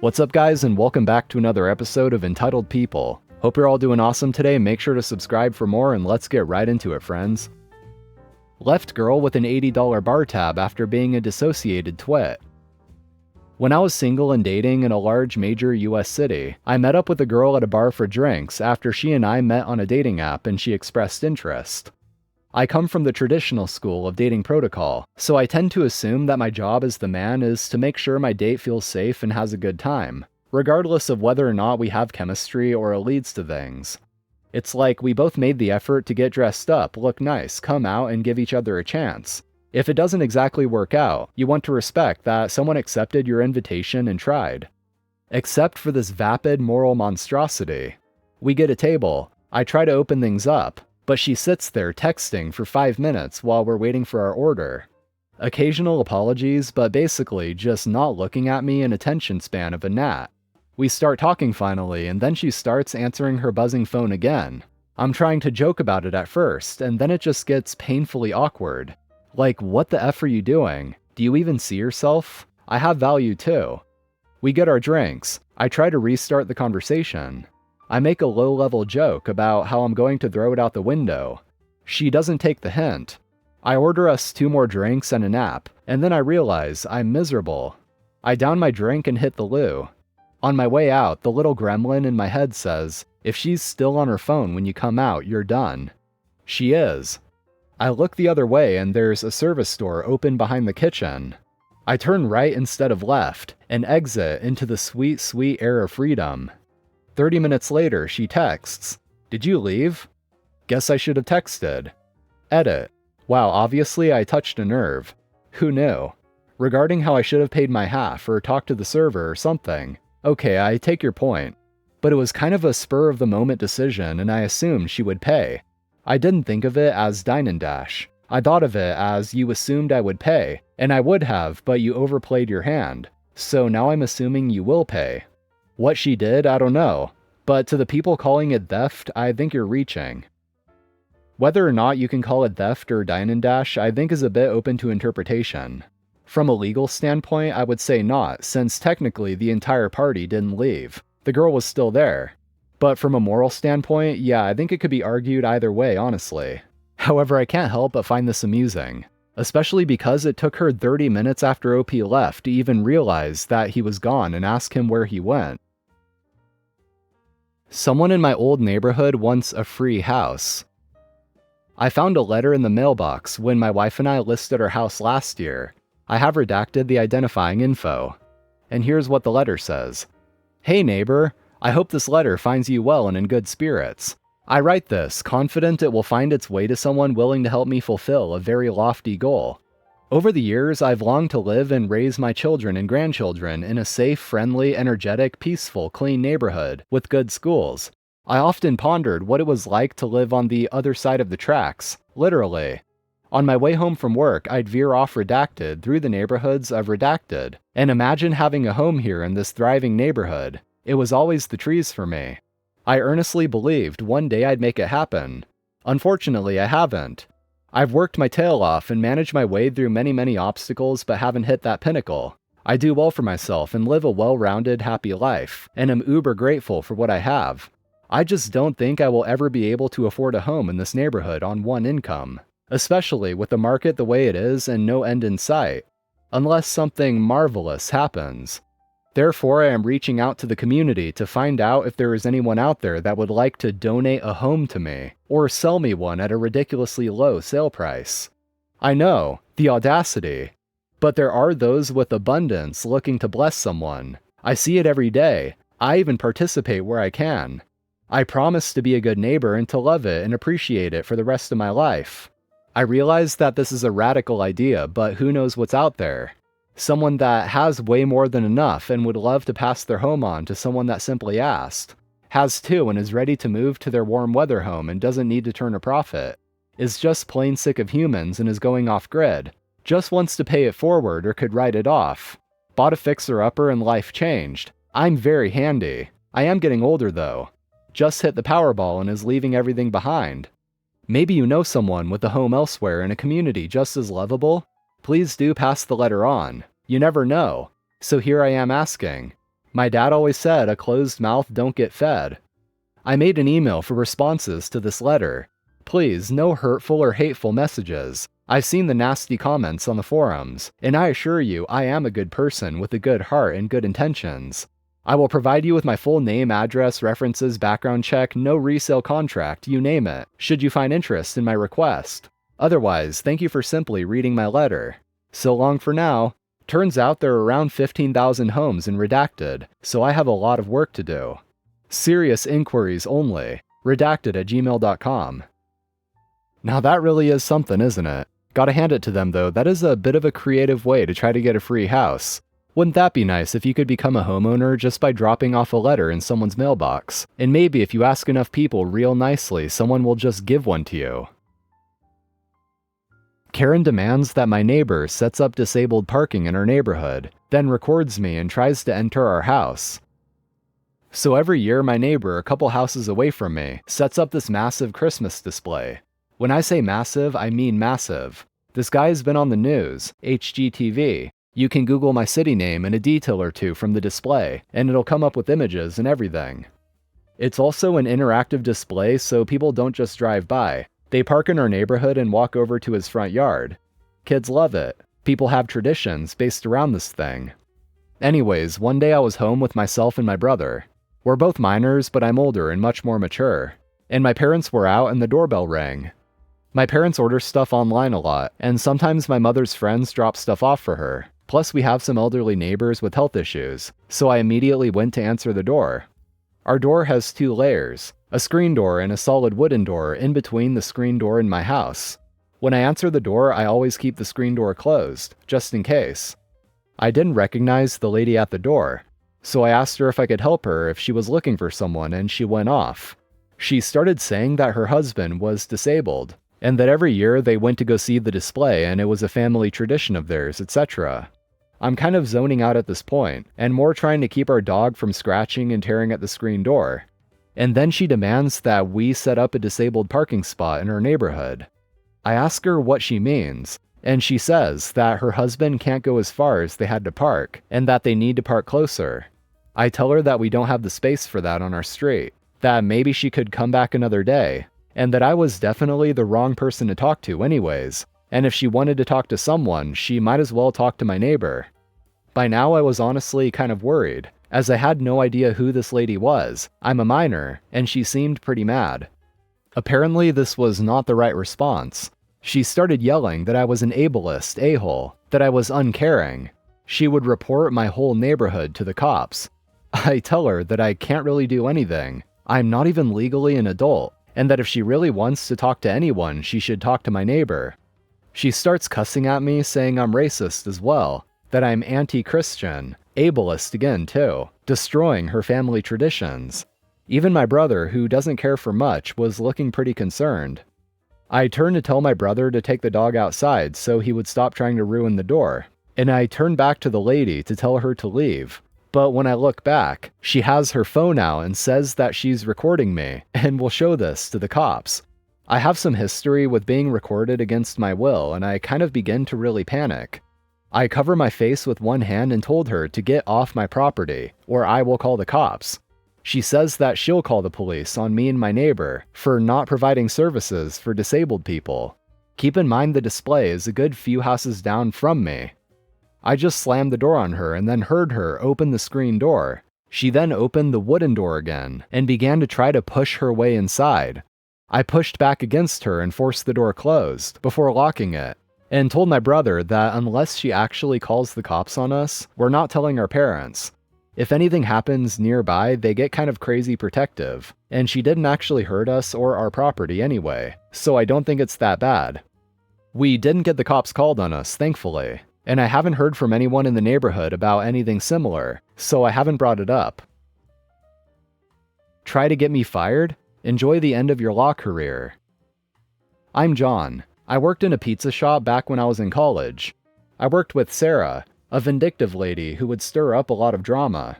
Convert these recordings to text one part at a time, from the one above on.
What's up, guys, and welcome back to another episode of Entitled People. Hope you're all doing awesome today. Make sure to subscribe for more, and let's get right into it, friends. Left girl with an $80 bar tab after being a dissociated twit. When I was single and dating in a large major US city, I met up with a girl at a bar for drinks after she and I met on a dating app and she expressed interest. I come from the traditional school of dating protocol, so I tend to assume that my job as the man is to make sure my date feels safe and has a good time, regardless of whether or not we have chemistry or it leads to things. It's like we both made the effort to get dressed up, look nice, come out, and give each other a chance. If it doesn't exactly work out, you want to respect that someone accepted your invitation and tried. Except for this vapid moral monstrosity. We get a table. I try to open things up, but she sits there texting for 5 minutes while we're waiting for our order. Occasional apologies, but basically just not looking at me in attention span of a gnat. We start talking finally, and then she starts answering her buzzing phone again. I'm trying to joke about it at first, and then it just gets painfully awkward. Like, what the F are you doing? Do you even see yourself? I have value too. We get our drinks. I try to restart the conversation. I make a low-level joke about how I'm going to throw it out the window. She doesn't take the hint. I order us 2 more drinks and a nap, and then I realize I'm miserable. I down my drink and hit the loo. On my way out, the little gremlin in my head says, "If she's still on her phone when you come out, you're done." She is. I look the other way and there's a service door open behind the kitchen. I turn right instead of left and exit into the sweet, sweet air of freedom. 30 minutes later, she texts, "Did you leave?" Guess I should have texted. Edit. Wow, obviously I touched a nerve. Who knew? Regarding how I should have paid my half or talked to the server or something. Okay, I take your point. But it was kind of a spur-of-the-moment decision and I assumed she would pay. I didn't think of it as dine and dash. I thought of it as you assumed I would pay, and I would have, but you overplayed your hand. So now I'm assuming you will pay. What she did, I don't know, but to the people calling it theft, I think you're reaching. Whether or not you can call it theft or dine and dash, I think is a bit open to interpretation. From a legal standpoint, I would say not, since technically the entire party didn't leave. The girl was still there. But from a moral standpoint, yeah, I think it could be argued either way, honestly. However, I can't help but find this amusing. Especially because it took her 30 minutes after OP left to even realize that he was gone and ask him where he went. Someone in my old neighborhood wants a free house. I found a letter in the mailbox when my wife and I listed our house last year. I have redacted the identifying info. And here's what the letter says. "Hey neighbor, I hope this letter finds you well and in good spirits. I write this, confident it will find its way to someone willing to help me fulfill a very lofty goal. Over the years, I've longed to live and raise my children and grandchildren in a safe, friendly, energetic, peaceful, clean neighborhood with good schools. I often pondered what it was like to live on the other side of the tracks, literally. On my way home from work, I'd veer off Redacted through the neighborhoods of Redacted, and imagine having a home here in this thriving neighborhood. It was always the trees for me. I earnestly believed one day I'd make it happen. Unfortunately, I haven't. I've worked my tail off and managed my way through many obstacles but haven't hit that pinnacle. I do well for myself and live a well-rounded, happy life, and am uber grateful for what I have. I just don't think I will ever be able to afford a home in this neighborhood on one income, especially with the market the way it is and no end in sight, unless something marvelous happens. Therefore, I am reaching out to the community to find out if there is anyone out there that would like to donate a home to me, or sell me one at a ridiculously low sale price. I know, the audacity. But there are those with abundance looking to bless someone. I see it every day. I even participate where I can. I promise to be a good neighbor and to love it and appreciate it for the rest of my life. I realize that this is a radical idea, but who knows what's out there? Someone that has way more than enough and would love to pass their home on to someone that simply asked. Has 2 and is ready to move to their warm weather home and doesn't need to turn a profit. Is just plain sick of humans and is going off grid. Just wants to pay it forward or could write it off. Bought a fixer-upper and life changed. I'm very handy. I am getting older though. Just hit the Powerball and is leaving everything behind. Maybe you know someone with a home elsewhere in a community just as lovable? Please do pass the letter on. You never know. So here I am asking. My dad always said a closed mouth don't get fed. I made an email for responses to this letter. Please, no hurtful or hateful messages. I've seen the nasty comments on the forums, and I assure you I am a good person with a good heart and good intentions. I will provide you with my full name, address, references, background check, no resale contract, you name it, should you find interest in my request. Otherwise, thank you for simply reading my letter. So long for now. Turns out there are around 15,000 homes in Redacted, so I have a lot of work to do. Serious inquiries only. Redacted@gmail.com. Now that really is something, isn't it? Gotta hand it to them though, that is a bit of a creative way to try to get a free house. Wouldn't that be nice if you could become a homeowner just by dropping off a letter in someone's mailbox? And maybe if you ask enough people real nicely, someone will just give one to you. Karen demands that my neighbor sets up disabled parking in our neighborhood, then records me and tries to enter our house. So every year my neighbor, a couple houses away from me, sets up this massive Christmas display. When I say massive, I mean massive. This guy has been on the news, HGTV. You can Google my city name and a detail or two from the display, and it'll come up with images and everything. It's also an interactive display so people don't just drive by. They park in our neighborhood and walk over to his front yard. Kids love it. People have traditions based around this thing. Anyways, one day I was home with myself and my brother. We're both minors, but I'm older and much more mature. And my parents were out and the doorbell rang. My parents order stuff online a lot, and sometimes my mother's friends drop stuff off for her. Plus we have some elderly neighbors with health issues, so I immediately went to answer the door. Our door has 2 layers, a screen door and a solid wooden door in between the screen door and my house. When I answer the door, I always keep the screen door closed, just in case. I didn't recognize the lady at the door, so I asked her if I could help her if she was looking for someone, and she went off. She started saying that her husband was disabled, and that every year they went to go see the display and it was a family tradition of theirs, etc. I'm kind of zoning out at this point, and more trying to keep our dog from scratching and tearing at the screen door. And then she demands that we set up a disabled parking spot in her neighborhood. I ask her what she means, and she says that her husband can't go as far as they had to park, and that they need to park closer. I tell her that we don't have the space for that on our street, that maybe she could come back another day, and that I was definitely the wrong person to talk to anyways, and if she wanted to talk to someone, she might as well talk to my neighbor. By now I was honestly kind of worried, as I had no idea who this lady was. I'm a minor, and she seemed pretty mad. Apparently this was not the right response. She started yelling that I was an ableist a-hole, that I was uncaring. She would report my whole neighborhood to the cops. I tell her that I can't really do anything. I'm not even legally an adult, and that if she really wants to talk to anyone, she should talk to my neighbor. She starts cussing at me, saying I'm racist as well, that I'm anti-Christian, ableist again too, destroying her family traditions. Even my brother, who doesn't care for much, was looking pretty concerned. I turned to tell my brother to take the dog outside so he would stop trying to ruin the door, and I turned back to the lady to tell her to leave. But when I look back, she has her phone out and says that she's recording me, and will show this to the cops. I have some history with being recorded against my will, and I kind of begin to really panic. I cover my face with one hand and told her to get off my property, or I will call the cops. She says that she'll call the police on me and my neighbor for not providing services for disabled people. Keep in mind the display is a good few houses down from me. I just slammed the door on her and then heard her open the screen door. She then opened the wooden door again and began to try to push her way inside. I pushed back against her and forced the door closed before locking it, and told my brother that unless she actually calls the cops on us, we're not telling our parents. If anything happens nearby, they get kind of crazy protective, and she didn't actually hurt us or our property anyway, so I don't think it's that bad. We didn't get the cops called on us, thankfully, and I haven't heard from anyone in the neighborhood about anything similar, so I haven't brought it up. Try to get me fired? Enjoy the end of your law career. I'm John. I worked in a pizza shop back when I was in college. I worked with Sarah, a vindictive lady who would stir up a lot of drama.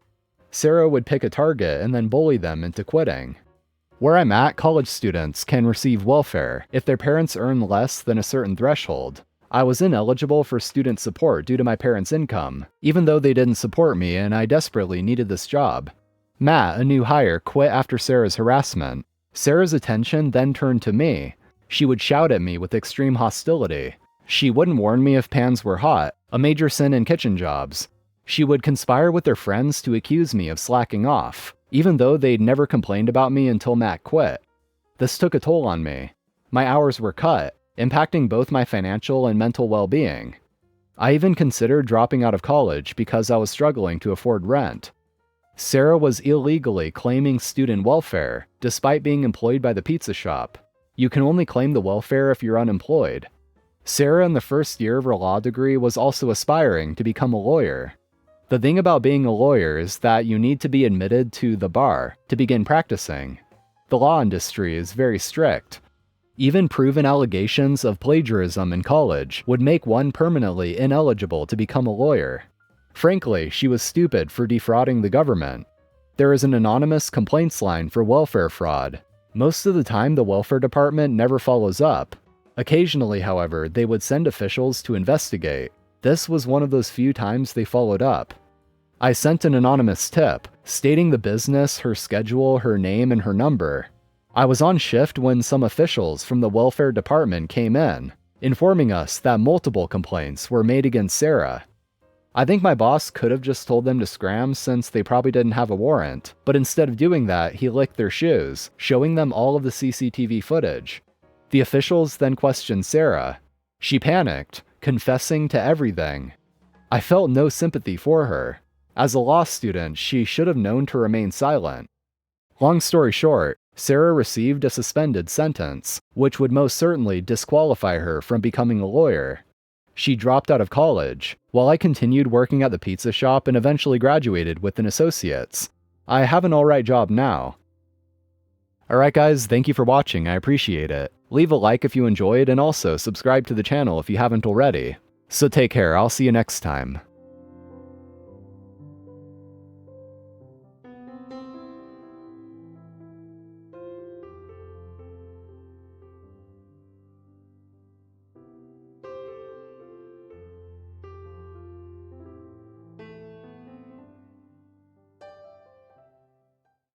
Sarah would pick a target and then bully them into quitting. Where I'm at, college students can receive welfare if their parents earn less than a certain threshold. I was ineligible for student support due to my parents' income, even though they didn't support me and I desperately needed this job. Matt, a new hire, quit after Sarah's harassment. Sarah's attention then turned to me. She would shout at me with extreme hostility. She wouldn't warn me if pans were hot, a major sin in kitchen jobs. She would conspire with their friends to accuse me of slacking off, even though they'd never complained about me until Matt quit. This took a toll on me. My hours were cut, impacting both my financial and mental well-being. I even considered dropping out of college because I was struggling to afford rent. Sarah was illegally claiming student welfare, despite being employed by the pizza shop. You can only claim the welfare if you're unemployed. Sarah, in the first year of her law degree, was also aspiring to become a lawyer. The thing about being a lawyer is that you need to be admitted to the bar to begin practicing. The law industry is very strict. Even proven allegations of plagiarism in college would make one permanently ineligible to become a lawyer. Frankly, she was stupid for defrauding the government. There is an anonymous complaints line for welfare fraud. Most of the time, the welfare department never follows up. Occasionally, however, they would send officials to investigate. This was one of those few times they followed up. I sent an anonymous tip, stating the business, her schedule, her name, and her number. I was on shift when some officials from the welfare department came in, informing us that multiple complaints were made against Sarah. I think my boss could have just told them to scram since they probably didn't have a warrant, but instead of doing that, he licked their shoes, showing them all of the CCTV footage. The officials then questioned Sarah. She panicked, confessing to everything. I felt no sympathy for her. As a law student, she should have known to remain silent. Long story short, Sarah received a suspended sentence, which would most certainly disqualify her from becoming a lawyer. She dropped out of college, while I continued working at the pizza shop and eventually graduated with an associate's. I have an alright job now. Alright guys, thank you for watching, I appreciate it. Leave a like if you enjoyed and also subscribe to the channel if you haven't already. So take care, I'll see you next time.